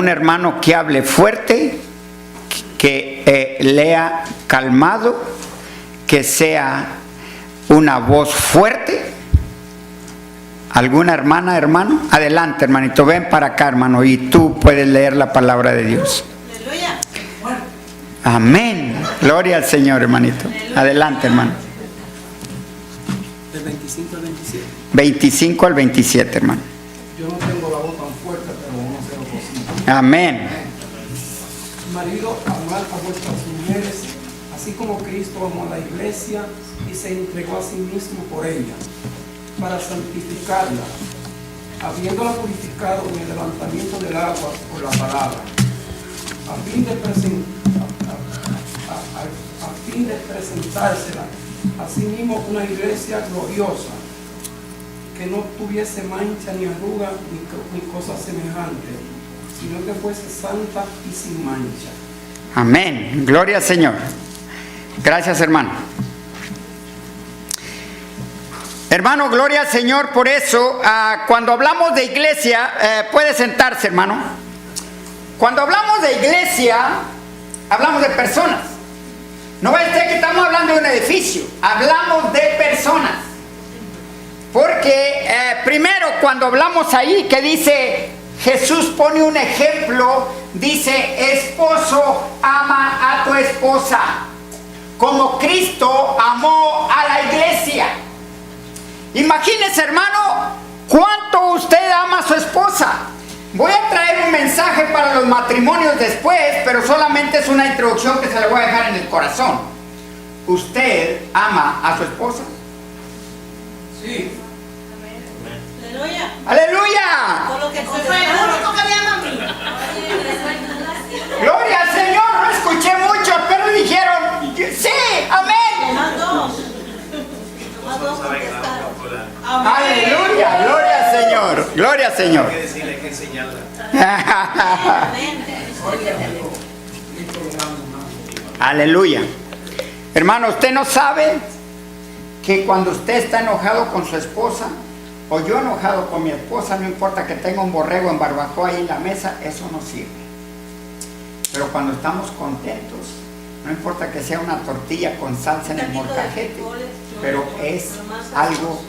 un hermano que hable fuerte, que lea calmado, que sea una voz fuerte. ¿Alguna hermana, hermano? Adelante, hermanito, ven para acá, hermano, y tú puedes leer la palabra de Dios. Aleluya. Amén. Gloria al Señor, hermanito. Adelante, hermano. Del 25 al 27. 25 al 27, hermano. Yo no tengo la voz tan fuerte, pero vamos a hacer lo posible. Amén. Marido, amad a vuestras mujeres, así como Cristo amó a la iglesia y se entregó a sí mismo por ella, para santificarla, habiéndola purificado en el levantamiento del agua por la palabra, a fin de presentársela a sí mismo una iglesia gloriosa, que no tuviese mancha ni arruga ni cosa semejante, sino que fuese santa y sin mancha. Amén. Gloria al Señor. Gracias, hermano. Hermano, gloria al Señor por eso. Cuando hablamos de iglesia, puede sentarse, hermano. Cuando hablamos de iglesia, hablamos de personas. No va a ser que estamos hablando de un edificio, hablamos de personas. Porque primero, cuando hablamos ahí, que dice, Jesús pone un ejemplo, dice, esposo, ama a tu esposa, como Cristo amó a la iglesia. Imagínese, hermano, cuánto usted ama a su esposa. Voy a traer un mensaje para los matrimonios después, pero solamente es una introducción que se le voy a dejar en el corazón. ¿Usted ama a su esposa? Sí. Aleluya. ¡Aleluya! Por lo que fue el único que me ama a mí. ¡Gloria al Señor! No escuché mucho, pero dijeron, sí, amén. Más dos. Más dos contestaron. ¡Aleluya! ¡Gloria al Señor! ¡Gloria al Señor! Hay que decirle, hay que enseñarla. Amén. Aleluya. Hermano, usted no sabe que cuando usted está enojado con su esposa, o yo enojado con mi esposa, no importa que tenga un borrego en barbacoa ahí en la mesa, eso no sirve. Pero cuando estamos contentos, no importa que sea una tortilla con salsa en el molcajete, pero es algo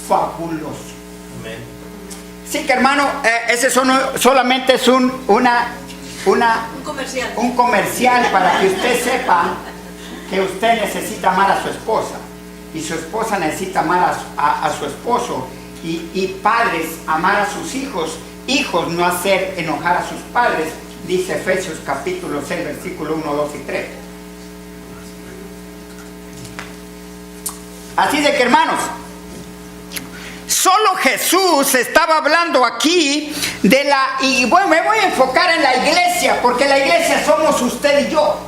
fabuloso. Amén. Sí que, hermano, ese solamente es un comercial. Un comercial para que usted sepa que usted necesita amar a su esposa y su esposa necesita amar a su esposo, y padres amar a sus hijos, hijos no hacer enojar a sus padres, dice Efesios capítulo 6 versículo 1, 2 y 3. Así de que, hermanos, solo Jesús estaba hablando aquí y bueno, me voy a enfocar en la iglesia, porque la iglesia somos usted y yo.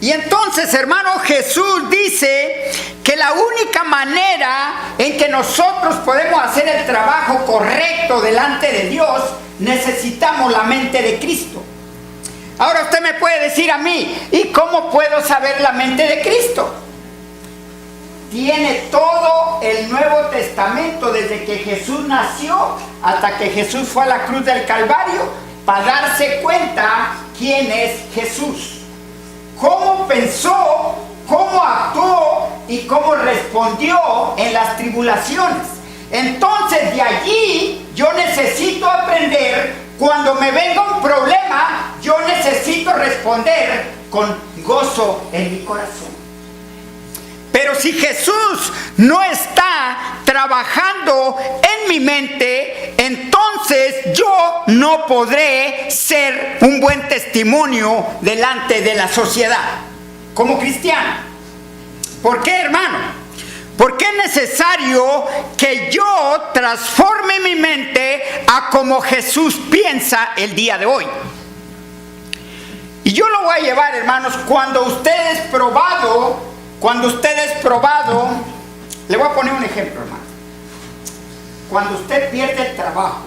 Y entonces, hermano, Jesús dice que la única manera en que nosotros podemos hacer el trabajo correcto delante de Dios, necesitamos la mente de Cristo. Ahora usted me puede decir a mí, ¿y cómo puedo saber la mente de Cristo? Tiene todo el Nuevo Testamento desde que Jesús nació hasta que Jesús fue a la cruz del Calvario, para darse cuenta quién es Jesús, cómo pensó, cómo actuó y cómo respondió en las tribulaciones. Entonces, de allí yo necesito aprender. Cuando me venga un problema, yo necesito responder con gozo en mi corazón. Pero si Jesús no está trabajando en mi mente, entonces yo no podré ser un buen testimonio delante de la sociedad como cristiano. ¿Por qué, hermano? Porque es necesario que yo transforme mi mente a como Jesús piensa el día de hoy. Y yo lo voy a llevar, hermanos, cuando usted es probado, le voy a poner un ejemplo, hermano. Cuando usted pierde el trabajo,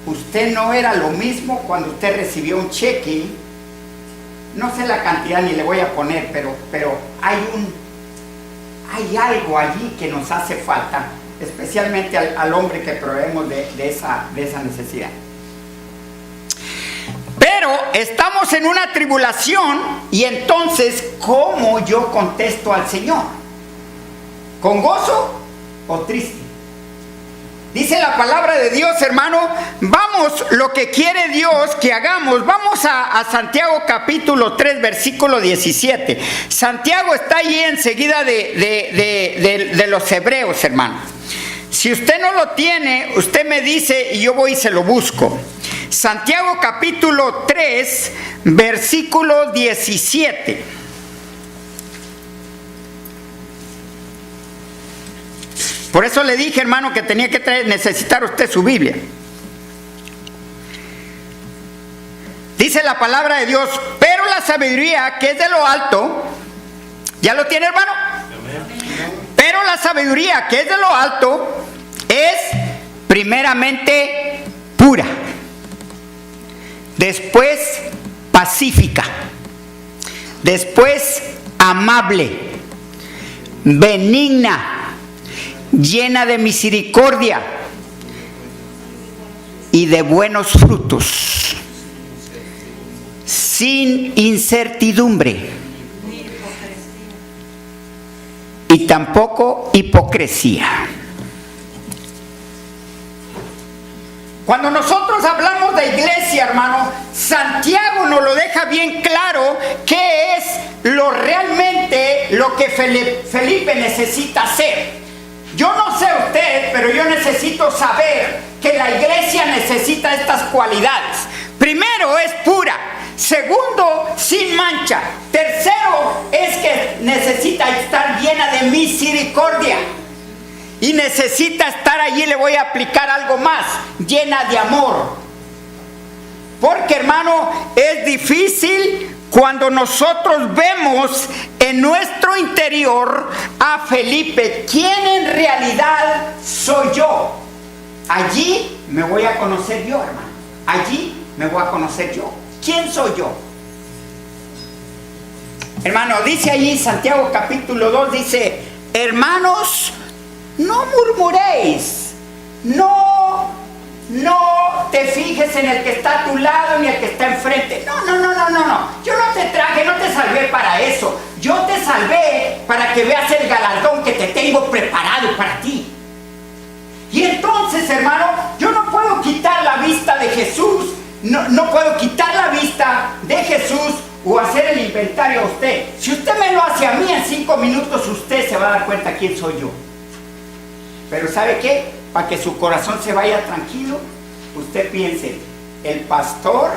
usted no era lo mismo cuando usted recibió un cheque. No sé la cantidad ni le voy a poner, pero hay algo allí que nos hace falta, especialmente al hombre que proveemos de esa necesidad. estamos en una tribulación y entonces, ¿cómo yo contesto al Señor? ¿Con gozo o triste? Dice la palabra de Dios, hermano, vamos, lo que quiere Dios que hagamos. Vamos a Santiago capítulo 3, versículo 17. Santiago está allí enseguida de los hebreos, hermano. Si usted no lo tiene, usted me dice y yo voy y se lo busco. Santiago capítulo 3, versículo 17. Por eso le dije, hermano, que tenía que necesitar usted su Biblia. Dice la palabra de Dios, pero la sabiduría que es de lo alto, ¿ya lo tiene, hermano? Pero la sabiduría que es de lo alto es primeramente pura, después pacífica, después amable, benigna, llena de misericordia y de buenos frutos, sin incertidumbre y tampoco hipocresía. Cuando nosotros hablamos de iglesia, hermano, Santiago nos lo deja bien claro qué es realmente lo que Felipe necesita hacer. Yo no sé usted, pero yo necesito saber que la iglesia necesita estas cualidades. Primero, es pura. Segundo, sin mancha. Tercero, es que necesita estar llena de misericordia. Y necesita estar allí, le voy a aplicar algo más, llena de amor. Porque, hermano, es difícil cuando nosotros vemos en nuestro interior a Felipe, ¿quién en realidad soy yo? Allí me voy a conocer yo, hermano. Allí me voy a conocer yo. ¿Quién soy yo? Hermano, dice allí Santiago capítulo 2, dice, hermanos, no murmuréis, no te fijes en el que está a tu lado ni el que está enfrente. No. Yo no te traje, no te salvé para eso. Yo te salvé para que veas el galardón que te tengo preparado para ti. Y entonces, hermano, yo no puedo quitar la vista de Jesús. No puedo quitar la vista de Jesús o hacer el inventario a usted. Si usted me lo hace a mí en 5 minutos, usted se va a dar cuenta quién soy yo. Pero ¿sabe qué? Para que su corazón se vaya tranquilo, usted piense, el pastor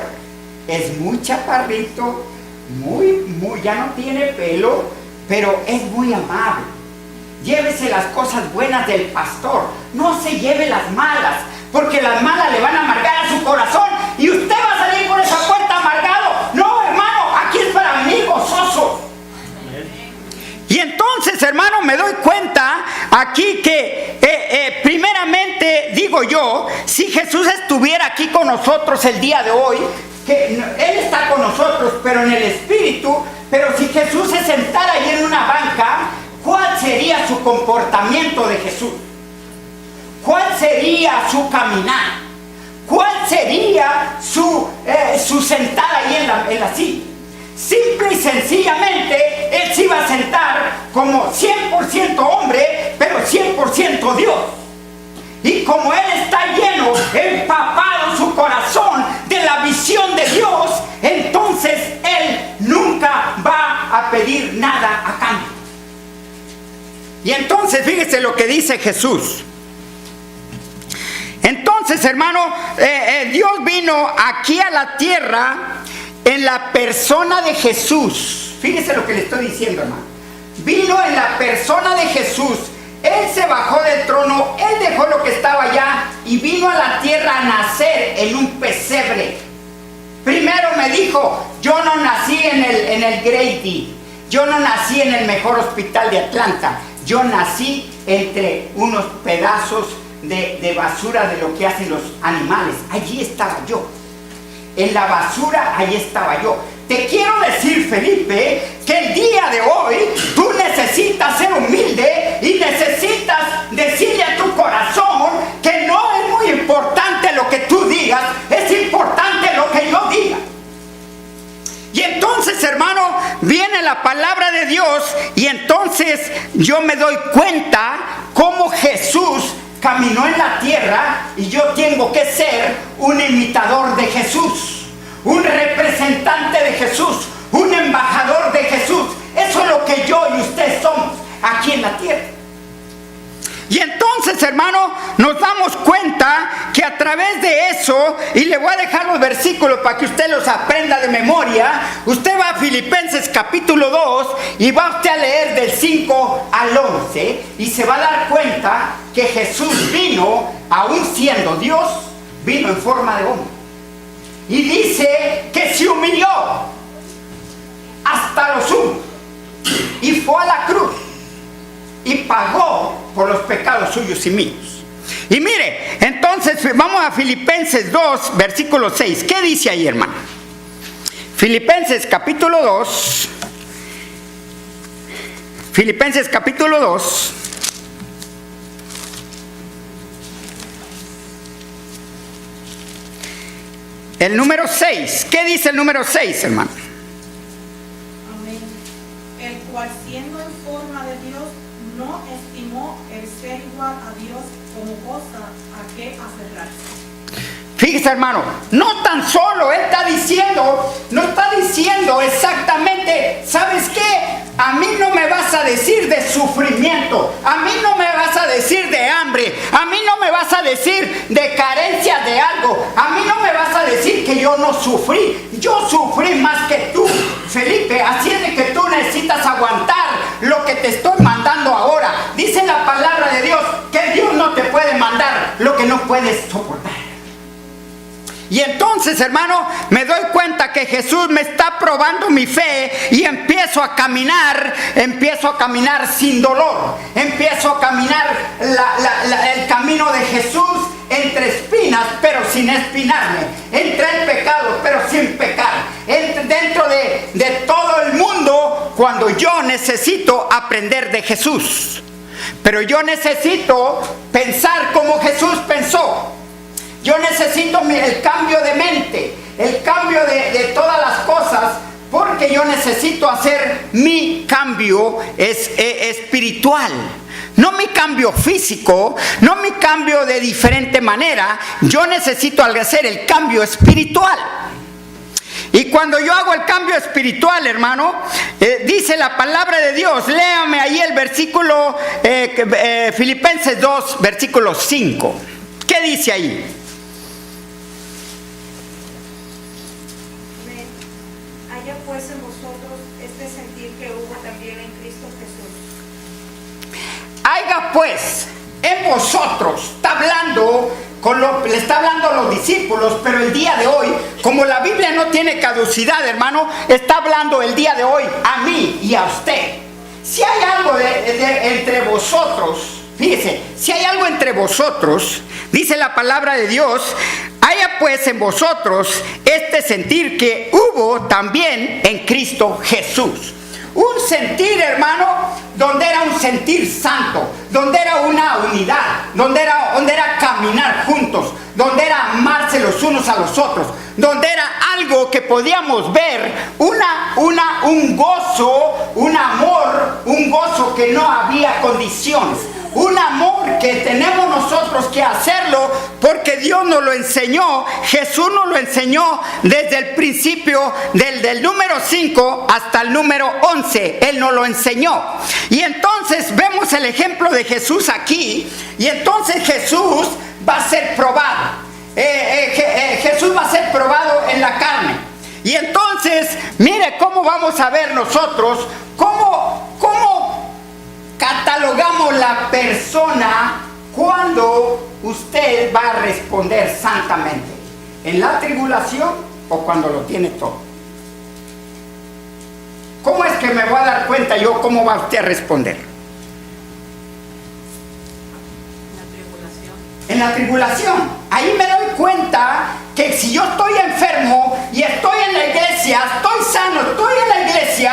es muy chaparrito, ya no tiene pelo, pero es muy amable. Llévese las cosas buenas del pastor, no se lleve las malas, porque las malas le van a amargar a su corazón y usted va a salir por esa puerta amargado. No, hermano, aquí es para venir gozoso. Y entonces, hermano, me doy cuenta aquí que primeramente digo yo, si Jesús estuviera aquí con nosotros el día de hoy, que Él está con nosotros, pero en el Espíritu, pero si Jesús se sentara ahí en una banca, ¿cuál sería su comportamiento de Jesús? ¿Cuál sería su caminar? ¿Cuál sería su sentada ahí en la silla? Simple y sencillamente, Él se iba a sentar como 100% hombre, pero 100% Dios. Y como Él está lleno, empapado su corazón de la visión de Dios, entonces Él nunca va a pedir nada a cambio. Y entonces fíjese lo que dice Jesús. Entonces, hermano, Dios vino aquí a la tierra en la persona de Jesús. Fíjese lo que le estoy diciendo, hermano. Vino en la persona de Jesús. Él se bajó del trono, Él dejó lo que estaba allá y vino a la tierra a nacer en un pesebre. Primero me dijo, yo no nací en el Grady, yo no nací en el mejor hospital de Atlanta, yo nací entre unos pedazos de basura de lo que hacen los animales. Allí estaba yo. En la basura, allí estaba yo. Te quiero decir, Felipe, que el día de hoy tú necesitas ser humilde y necesitas decirle a tu corazón que no es muy importante lo que tú digas, es importante lo que yo diga. la palabra de Dios y entonces yo me doy cuenta cómo Jesús caminó en la tierra y yo tengo que ser un imitador de Jesús, un representante de Jesús, un embajador de Jesús. Eso es lo que yo y usted somos aquí en la tierra. Y entonces, hermano, nos damos cuenta que a través de eso, y le voy a dejar los versículos para que usted los aprenda de memoria. Usted va a Filipenses capítulo 2 y va usted a leer del 5 al 11 y se va a dar cuenta que Jesús vino, aún siendo Dios, vino en forma de hombre. Y dice que se humilló hasta lo sumo y fue a la cruz y pagó por los pecados suyos y míos. Y mire, entonces vamos a Filipenses 2, versículo 6. ¿Qué dice ahí, hermano? Filipenses capítulo 2. Filipenses capítulo 2. El número 6. ¿Qué dice el número 6, hermano? Amén. El cual siendo en forma de Dios, no estimó el ser igual a Dios como cosa a que aferrarse. Fíjese, hermano, no tan solo él no está diciendo exactamente, ¿sabes qué? A mí no me vas a decir de sufrimiento, a mí no me vas a decir de hambre, a mí no me vas a decir de carencia de algo, a mí no me vas a decir que yo no sufrí. Yo sufrí más que tú, Felipe, así es de que tú necesitas aguantar lo que te estoy mandando ahora. Dice la palabra de Dios que Dios no te puede mandar lo que no puedes soportar. Y entonces, hermano, me doy cuenta que Jesús me está probando mi fe y empiezo a caminar sin dolor. Empiezo a caminar el camino de Jesús entre espinas, pero sin espinarme. Entre el pecado, pero sin pecar. Dentro de todo el mundo, cuando yo necesito aprender de Jesús. Pero yo necesito pensar como Jesús pensó. Yo necesito el cambio de mente, el cambio de todas las cosas, porque yo necesito hacer mi cambio espiritual. No mi cambio físico, no mi cambio de diferente manera. Yo necesito hacer el cambio espiritual. Y cuando yo hago el cambio espiritual, hermano, dice la palabra de Dios, léame ahí el versículo, Filipenses 2, versículo 5. ¿Qué dice ahí? Haya pues en vosotros este sentir que hubo también en Cristo Jesús. Haya pues en vosotros, le está hablando a los discípulos, pero el día de hoy, como la Biblia no tiene caducidad, hermano, está hablando el día de hoy a mí y a usted. Si hay algo entre vosotros, fíjese, si hay algo entre vosotros, dice la palabra de Dios, haya pues en vosotros este sentir que hubo también en Cristo Jesús. Un sentir, hermano, donde era un sentir santo, donde era una unidad, donde era caminar juntos, donde era amarse los unos a los otros, donde era algo que podíamos ver, un gozo, un amor, un gozo que no había condiciones. Un amor que tenemos nosotros que hacerlo porque Dios nos lo enseñó. Jesús nos lo enseñó desde el principio, del número 5 hasta el número 11. Él nos lo enseñó. Y entonces vemos el ejemplo de Jesús aquí. Y entonces Jesús va a ser probado. Jesús va a ser probado en la carne. Y entonces, mire cómo vamos a ver nosotros, cómo catalogamos la persona cuando usted va a responder santamente. ¿En la tribulación o cuando lo tiene todo? ¿Cómo es que me voy a dar cuenta yo cómo va usted a responder? En la tribulación. Ahí me doy cuenta que si yo estoy enfermo y estoy en la iglesia, estoy sano, estoy en la iglesia,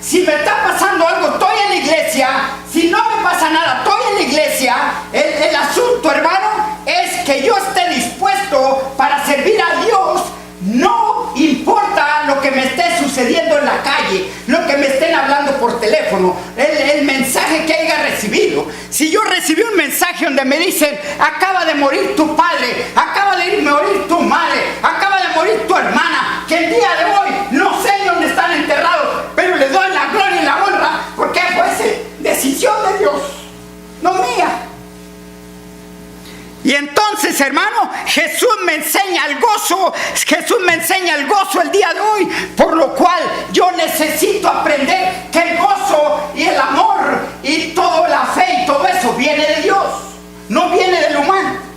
si me está pasando algo, estoy en la iglesia, si no me pasa nada, estoy en la iglesia, el asunto, hermano, es que yo esté dispuesto para servir a Dios. No importa lo que me esté sucediendo en la calle, lo que me estén hablando teléfono, el mensaje que haya recibido. Si yo recibí un mensaje donde me dicen, acaba de morir tu padre, acaba de morir tu madre, acaba de morir tu hermana, que el día de hoy no sé dónde están enterrados, pero les doy la gloria y la honra, porque fue decisión de Dios, no mía. Y entonces, hermano, Jesús me enseña el gozo el día de hoy, por lo cual yo necesito aprender que el gozo y el amor y toda la fe y todo eso viene de Dios, no viene del humano.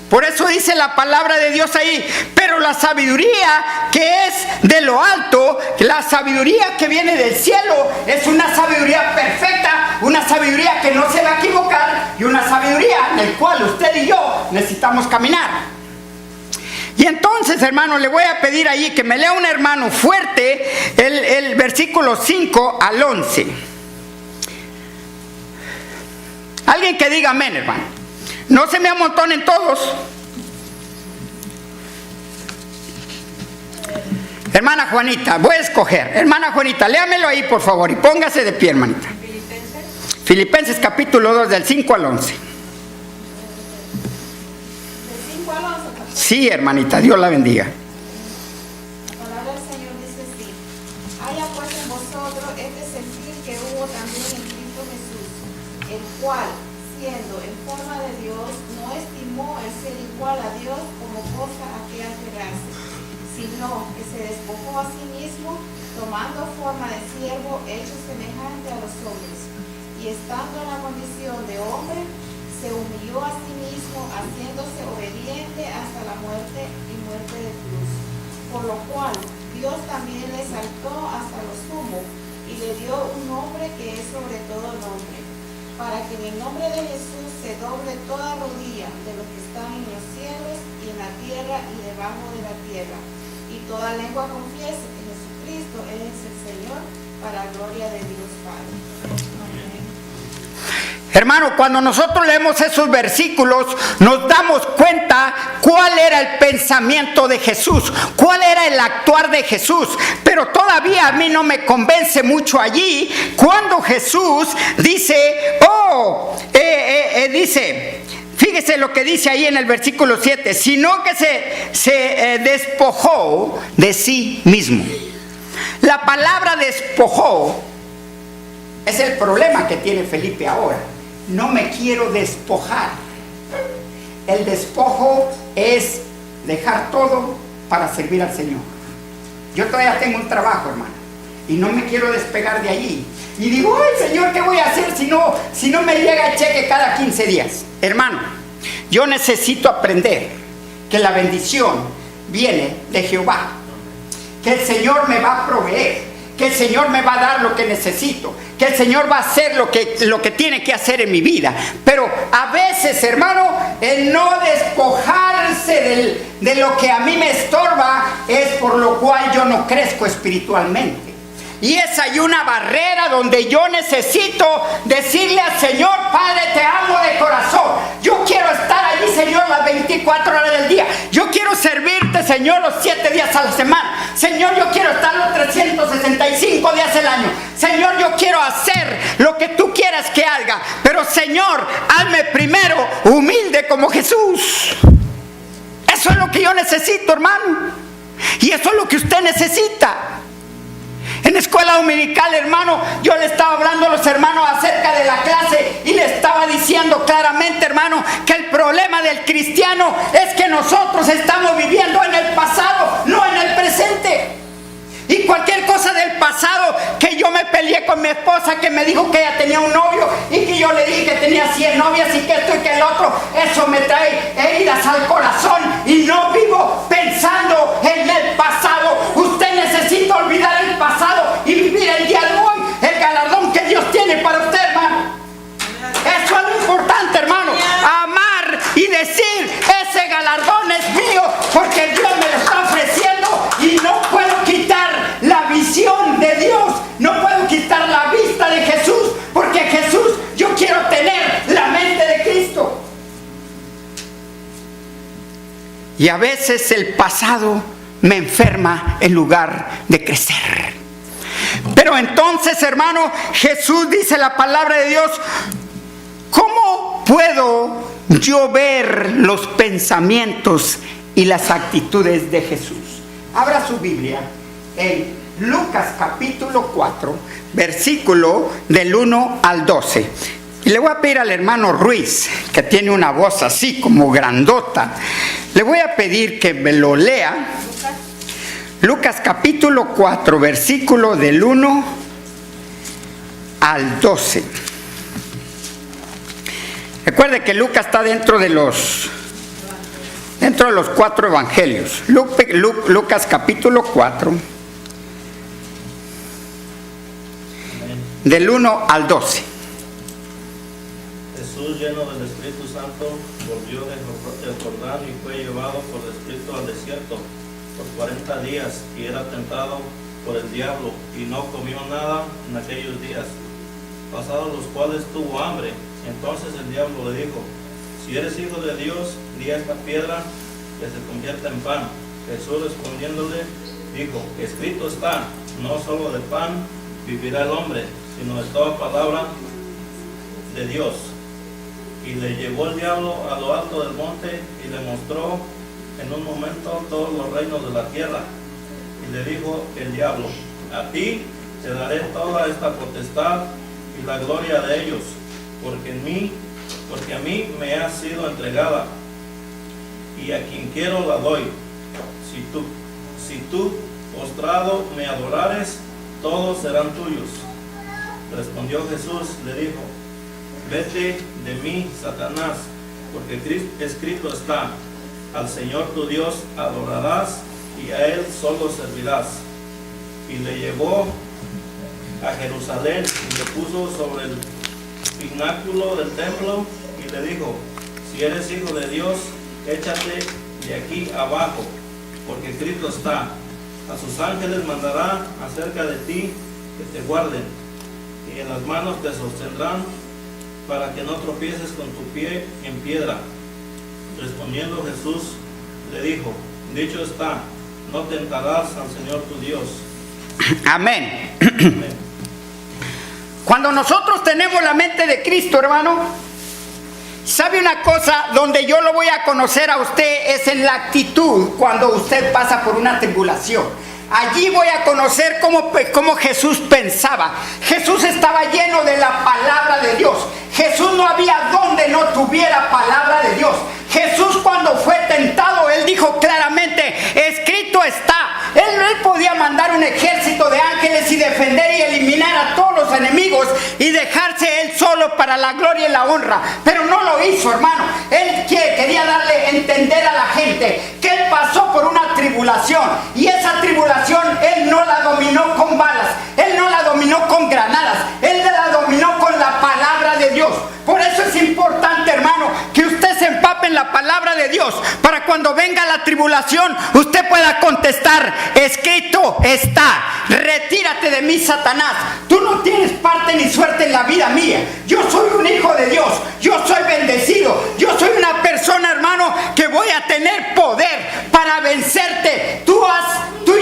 Por eso dice la palabra de Dios ahí, pero la sabiduría que es de lo alto, la sabiduría que viene del cielo, es una sabiduría perfecta, una sabiduría que no se va a equivocar y una sabiduría en la cual usted y yo necesitamos caminar. Y entonces, hermano, le voy a pedir ahí que me lea un hermano fuerte el versículo 5 al 11. Alguien que diga amén, hermano. No se me amontonen todos. Hermana Juanita, voy a escoger. Hermana Juanita, léamelo ahí, por favor, y póngase de pie, hermanita. Filipenses capítulo 2, del 5 al 11. ¿Del 5 al 11? Sí, hermanita, Dios la bendiga. La palabra del Señor dice así: haya pues en vosotros este sentir que hubo también en Cristo Jesús, el cual, siendo en forma de Dios, no estimó el ser igual a Dios como cosa a que aferrarse, sino que se despojó a sí mismo, tomando forma de siervo, hecho semejante a los hombres, y estando en la condición de hombre, se humilló a sí mismo, haciéndose obediente hasta la muerte y muerte de cruz, por lo cual Dios también le exaltó hasta lo sumo, y le dio un nombre que es sobre todo nombre, para que en el nombre de Jesús se doble toda rodilla de los que están en los cielos y en la tierra y debajo de la tierra, y toda lengua confiese que Jesucristo es el Señor, para gloria de Dios Padre. Amén. Hermano, cuando nosotros leemos esos versículos, nos damos cuenta cuál era el pensamiento de Jesús, cuál era el actuar de Jesús. Pero todavía a mí no me convence mucho allí cuando Jesús dice, dice, fíjese lo que dice ahí en el versículo 7, sino que se despojó de sí mismo. La palabra despojó es el problema que tiene Felipe ahora. No me quiero despojar. El despojo es dejar todo para servir al Señor. Yo todavía tengo un trabajo, hermano, y no me quiero despegar de allí. Y digo, ay, Señor, ¿qué voy a hacer si no me llega el cheque cada 15 días? Hermano, yo necesito aprender que la bendición viene de Jehová, que el Señor me va a proveer, que el Señor me va a dar lo que necesito, que el Señor va a hacer lo que tiene que hacer en mi vida. Pero a veces, hermano, el no despojarse de lo que a mí me estorba es por lo cual yo no crezco espiritualmente. Y es ahí una barrera donde yo necesito decirle al Señor, Padre, te amo de corazón. Yo quiero estar allí, Señor, las 24 horas del día. Yo quiero servirte, Señor, los 7 días a la semana. Señor, yo quiero estar los 365 días del año. Señor, yo quiero hacer lo que tú quieras que haga. Pero, Señor, hazme primero humilde como Jesús. Eso es lo que yo necesito, hermano. Y eso es lo que usted necesita. En escuela dominical, hermano, yo le estaba hablando a los hermanos acerca de la clase y le estaba diciendo claramente, hermano, que el problema del cristiano es que nosotros estamos viviendo en el pasado, no en el presente. Y cualquier cosa del pasado, que yo me peleé con mi esposa, que me dijo que ella tenía un novio y que yo le dije que tenía 100 novias y que esto y que el otro, eso me trae heridas al corazón y no vivo pensando en el pasado. Usted necesita olvidar el pasado y vivir el día de hoy, el galardón que Dios tiene para usted, hermano. Eso es lo importante, hermano. Amar y decir, ese galardón es mío porque Dios me lo está ofreciendo y no puedo quitar la visión de Dios, no puedo quitar la vista de Jesús, porque Jesús, yo quiero tener la mente de Cristo. Y a veces el pasado me enferma en lugar de crecer. Pero entonces, hermano, Jesús dice la palabra de Dios, ¿cómo puedo yo ver los pensamientos y las actitudes de Jesús? Abra su Biblia en Lucas capítulo 4, versículo del 1 al 12. Y le voy a pedir al hermano Ruiz, que tiene una voz así como grandota, le voy a pedir que me lo lea. Lucas capítulo 4, versículo del 1 al 12. Recuerde que Lucas está dentro de los 4 evangelios. Lucas capítulo 4, del 1 al 12. Jesús, lleno del Espíritu Santo, volvió del Jordán y fue llevado por el Espíritu al desierto por 40 días, y era tentado por el diablo, y no comió nada en aquellos días, pasados los cuales tuvo hambre. Entonces el diablo le dijo: si eres hijo de Dios, di a esta piedra que se convierta en pan. Jesús respondiéndole dijo: escrito está, no solo de pan vivirá el hombre, sino de toda palabra de Dios. Y le llevó el diablo a lo alto del monte y le mostró en un momento todos los reinos de la tierra. Y le dijo el diablo: a ti te daré toda esta potestad y la gloria de ellos, porque a mí me ha sido entregada, y a quien quiero la doy. Si tú postrado me adorares, todos serán tuyos. Respondió Jesús, le dijo: vete de mí, Satanás, porque escrito está: al Señor tu Dios adorarás y a Él solo servirás. Y le llevó a Jerusalén y le puso sobre el pináculo del templo y le dijo: si eres hijo de Dios, échate de aquí abajo, porque escrito está: a sus ángeles mandará acerca de ti que te guarden, y en las manos te sostendrán para que no tropieces con tu pie en piedra. Respondiendo Jesús le dijo: dicho está, no tentarás al Señor tu Dios. Amén. Amén. Cuando nosotros tenemos la mente de Cristo, hermano, ¿sabe una cosa? Donde yo lo voy a conocer a usted es en la actitud cuando usted pasa por una tribulación. Allí voy a conocer cómo Jesús pensaba. Jesús estaba lleno de la palabra de Dios. Jesús no había donde no tuviera palabra de Dios. Jesús, cuando fue tentado, Él dijo claramente: escrito está. Él podía mandar un ejército de ángeles y defender y eliminar a todos los enemigos y dejarse Él solo para la gloria y la honra. Pero no lo hizo, hermano. Él quería darle a entender a la gente que Él pasó por una tribulación. Y esa tribulación Él no la dominó con balas. Él no la dominó con granadas. Él la dominó con la palabra de Dios. Por eso es importante, hermano, que usted se empape en la palabra de Dios, para cuando venga la tribulación usted pueda contestar: escrito está. Retírate de mí, Satanás. Tú no tienes parte ni suerte en la vida mía. Yo soy un hijo de Dios. Yo soy bendecido. Yo soy una persona, hermano, que voy a tener poder para vencerte. Tú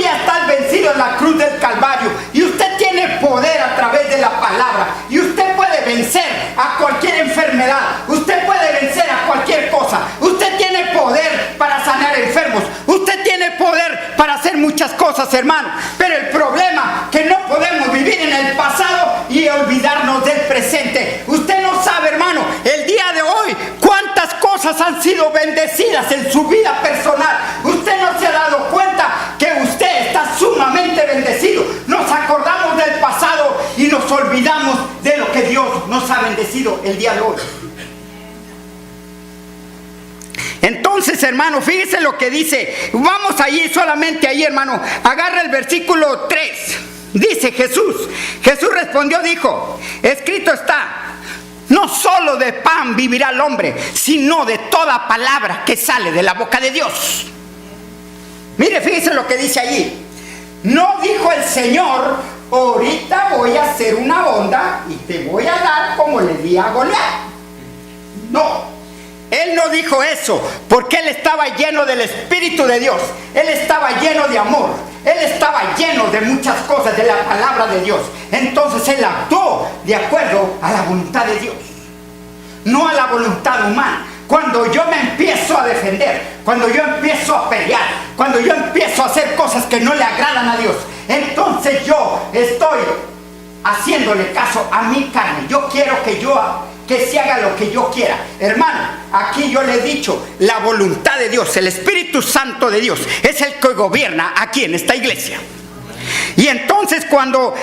ya estás vencido en la cruz del Calvario, y usted tiene poder a través de la palabra, y usted puede vencer a cualquier enfermedad. Usted puede vencer a cualquier cosa. Usted tiene poder para sanar enfermos. Usted tiene poder para hacer muchas cosas, hermano. Pero el problema es que no podemos vivir en el pasado y olvidarnos del presente. Usted no sabe, hermano, el día de hoy cuántas cosas han sido bendecidas en su vida personal. Usted no se ha dado cuenta que usted está sumamente bendecido. Nos acordamos del pasado y nos olvidamos de lo que Dios nos ha bendecido el día de hoy. Entonces, hermano, fíjese lo que dice. Vamos allí, solamente ahí, hermano. Agarra el versículo 3. Dice Jesús respondió, dijo: escrito está, no solo de pan vivirá el hombre, sino de toda palabra que sale de la boca de Dios. Mire, fíjese lo que dice allí. No dijo el Señor: ahorita voy a hacer una onda y te voy a dar como le di a Goliat. No. Él no dijo eso, porque Él estaba lleno del Espíritu de Dios. Él estaba lleno de amor. Él estaba lleno de muchas cosas de la palabra de Dios. Entonces él actuó de acuerdo a la voluntad de Dios, no a la voluntad humana. Cuando yo me empiezo a defender, cuando yo empiezo a pelear, cuando yo empiezo a hacer cosas que no le agradan a Dios, entonces yo estoy haciéndole caso a mi carne. Yo quiero que se haga lo que yo quiera. Hermano, aquí yo le he dicho, la voluntad de Dios, el Espíritu Santo de Dios es el que gobierna aquí en esta iglesia. Y entonces cuando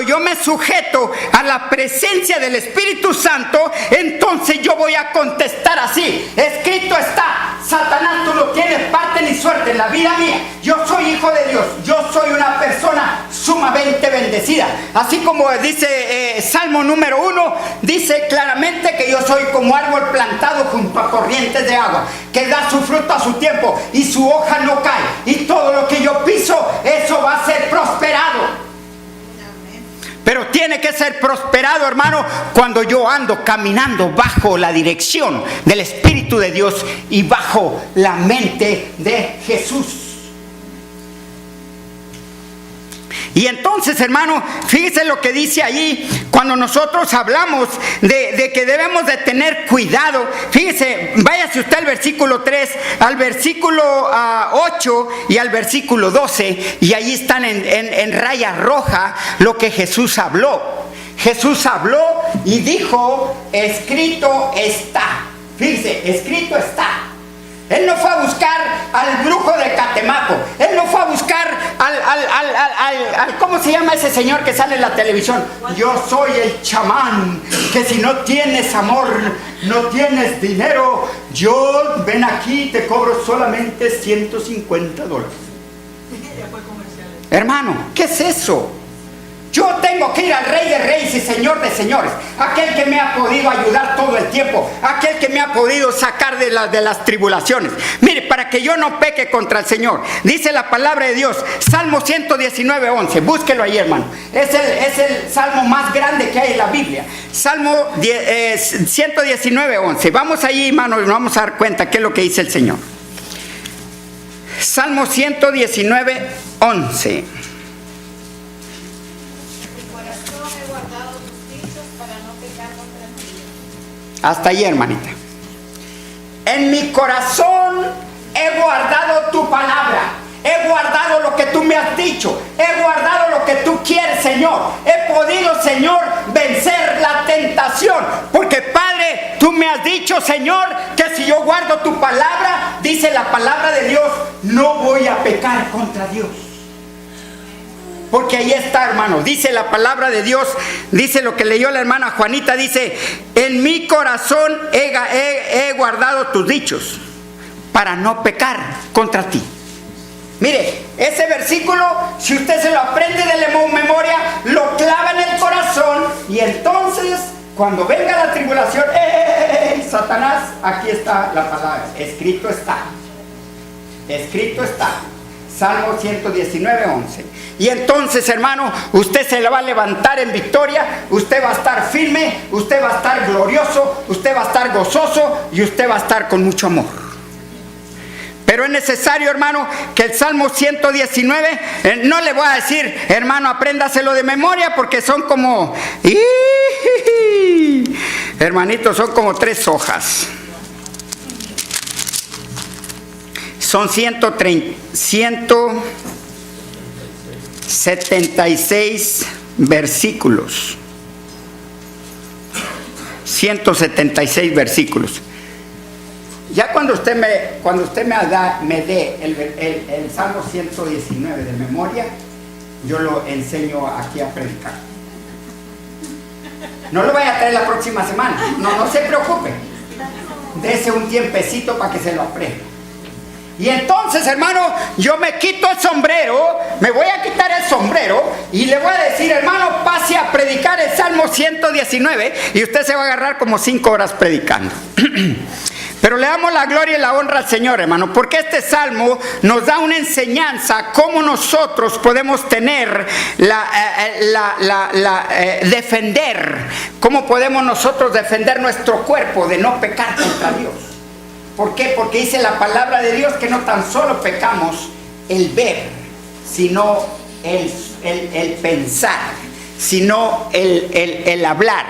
yo me sujeto a la presencia del Espíritu Santo, entonces yo voy a contestar así: escrito está, Satanás, tú no tienes parte ni suerte en la vida mía. Yo soy hijo de Dios, yo soy una persona sumamente bendecida. Así como dice Salmo número 1, dice claramente que yo soy como árbol plantado junto a corrientes de agua, que da su fruto a su tiempo y su hoja no cae, y todo lo que yo piso, eso va a ser prosperado. Pero tiene que ser prosperado, hermano, cuando yo ando caminando bajo la dirección del Espíritu de Dios y bajo la mente de Jesús. Y entonces, hermano, fíjese lo que dice allí cuando nosotros hablamos de que debemos de tener cuidado. Fíjese, váyase usted al versículo 3, al versículo 8 y al versículo 12, y allí están en raya roja lo que Jesús habló. Jesús habló y dijo, escrito está. Fíjese, escrito está. Él no fue a buscar al brujo de Catemaco. Él no fue a buscar al ¿cómo se llama ese señor que sale en la televisión? Yo soy el chamán, que si no tienes amor, no tienes dinero, yo ven aquí, te cobro solamente $150. Hermano, ¿qué es eso? Yo tengo que ir al Rey de Reyes y Señor de Señores, aquel que me ha podido ayudar todo el tiempo, aquel que me ha podido sacar de las tribulaciones. Mire, para que yo no peque contra el Señor, dice la palabra de Dios, Salmo 119:11, búsquelo ahí, hermano. Es el salmo más grande que hay en la Biblia. Salmo 119:11. Vamos allí, hermano, y nos vamos a dar cuenta qué es lo que dice el Señor. Salmo 119:11. Hasta ahí, hermanita. En mi corazón he guardado tu palabra. He guardado lo que tú me has dicho. He guardado lo que tú quieres, Señor. He podido, Señor, vencer la tentación. Porque, Padre, tú me has dicho, Señor, que si yo guardo tu palabra, dice la palabra de Dios, no voy a pecar contra Dios. Porque ahí está, hermano, dice la palabra de Dios, dice lo que leyó la hermana Juanita, dice, en mi corazón he guardado tus dichos para no pecar contra ti. Mire, ese versículo, si usted se lo aprende de memoria, lo clava en el corazón, y entonces, cuando venga la tribulación, Satanás, aquí está la palabra, escrito está. Escrito está. Salmo 119:11. Y entonces, hermano, usted se le va a levantar en victoria, usted va a estar firme, usted va a estar glorioso, usted va a estar gozoso y usted va a estar con mucho amor. Pero es necesario, hermano, que el Salmo 119, no le voy a decir, hermano, apréndaselo de memoria, porque son como, hermanitos, son como 3 hojas. Son 176 versículos. 176 versículos. Ya cuando usted me dé el Salmo 119 de memoria, yo lo enseño aquí a predicar. No lo vaya a traer la próxima semana. No se preocupe. Dese un tiempecito para que se lo aprenda. Y entonces, hermano, yo me quito el sombrero, me voy a quitar el sombrero y le voy a decir, hermano, pase a predicar el Salmo 119 y usted se va a agarrar como 5 horas predicando. Pero le damos la gloria y la honra al Señor, hermano, porque este salmo nos da una enseñanza cómo nosotros podemos tener defender, cómo podemos nosotros defender nuestro cuerpo de no pecar contra Dios. ¿Por qué? Porque dice la palabra de Dios que no tan solo pecamos el ver, sino el pensar, sino el hablar,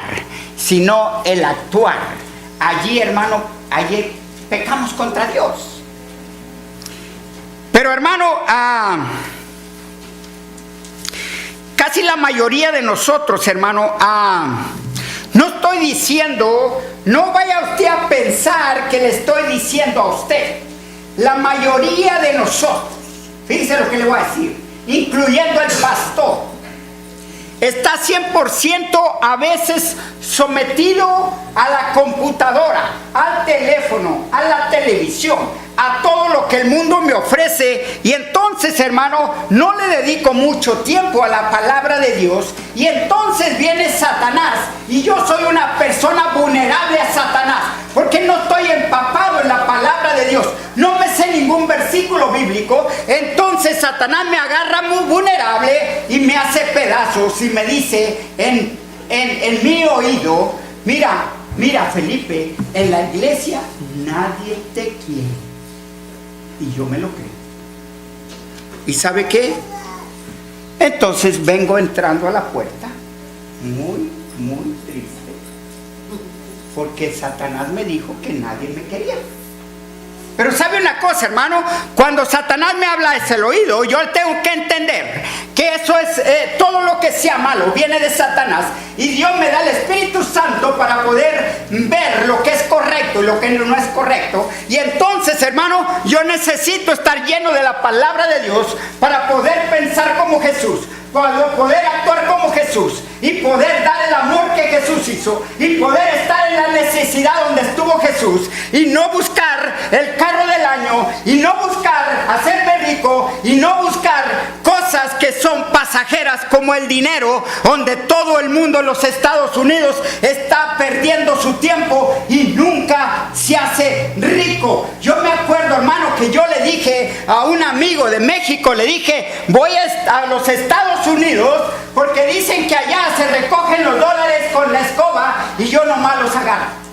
sino el actuar. Allí, hermano, allí pecamos contra Dios. Pero, hermano, casi la mayoría de nosotros, hermano, no estoy diciendo, no vaya usted a pensar que le estoy diciendo a usted. La mayoría de nosotros, fíjese lo que le voy a decir, incluyendo el pastor, está 100% a veces sometido a la computadora, al teléfono, a la televisión, a todo lo que el mundo me ofrece. Y entonces, hermano, no le dedico mucho tiempo a la palabra de Dios. Y entonces viene Satanás, y yo soy una persona vulnerable a Satanás, porque no estoy empapado en la palabra de Dios, no me sé ningún versículo bíblico. Entonces Satanás me agarra muy vulnerable y me hace pedazos y me dice en mi oído: mira Felipe, en la iglesia nadie te quiere. Y yo me lo creo. ¿Y sabe qué? Entonces vengo entrando a la puerta muy, muy triste, porque Satanás me dijo que nadie me quería. Pero sabe una cosa, hermano, cuando Satanás me habla hacia el oído, yo tengo que entender que eso es todo lo que sea malo viene de Satanás, y Dios me da el Espíritu Santo para poder ver lo que es correcto y lo que no es correcto. Y entonces, hermano, yo necesito estar lleno de la palabra de Dios para poder pensar como Jesús, para poder actuar como Jesús, y poder dar el amor que Jesús hizo, y poder estar en la necesidad donde estuvo Jesús, y no buscar el carro del año, y no buscar hacerme rico, y no buscar cosas que son pasajeras como el dinero, donde todo el mundo en los Estados Unidos está perdiendo su tiempo y nunca se hace rico. Yo me acuerdo, hermano, que yo le dije a un amigo de México, le dije: voy a los Estados Unidos porque dicen que allá se recogen los dólares con la escoba y yo nomás los agarro.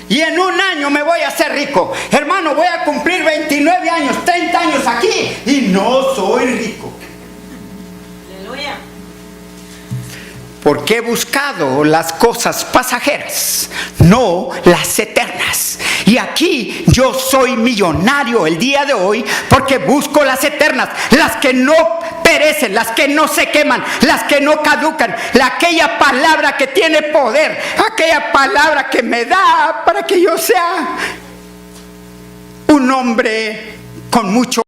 Y en un año me voy a hacer rico. Hermano, voy a cumplir 29 años, 30 años aquí y no soy rico. Aleluya. Porque he buscado las cosas pasajeras, no las eternas. Y aquí yo soy millonario el día de hoy porque busco las eternas, las que no perecen, las que no se queman, las que no caducan, aquella palabra que tiene poder, aquella palabra que me da para que yo sea un hombre con mucho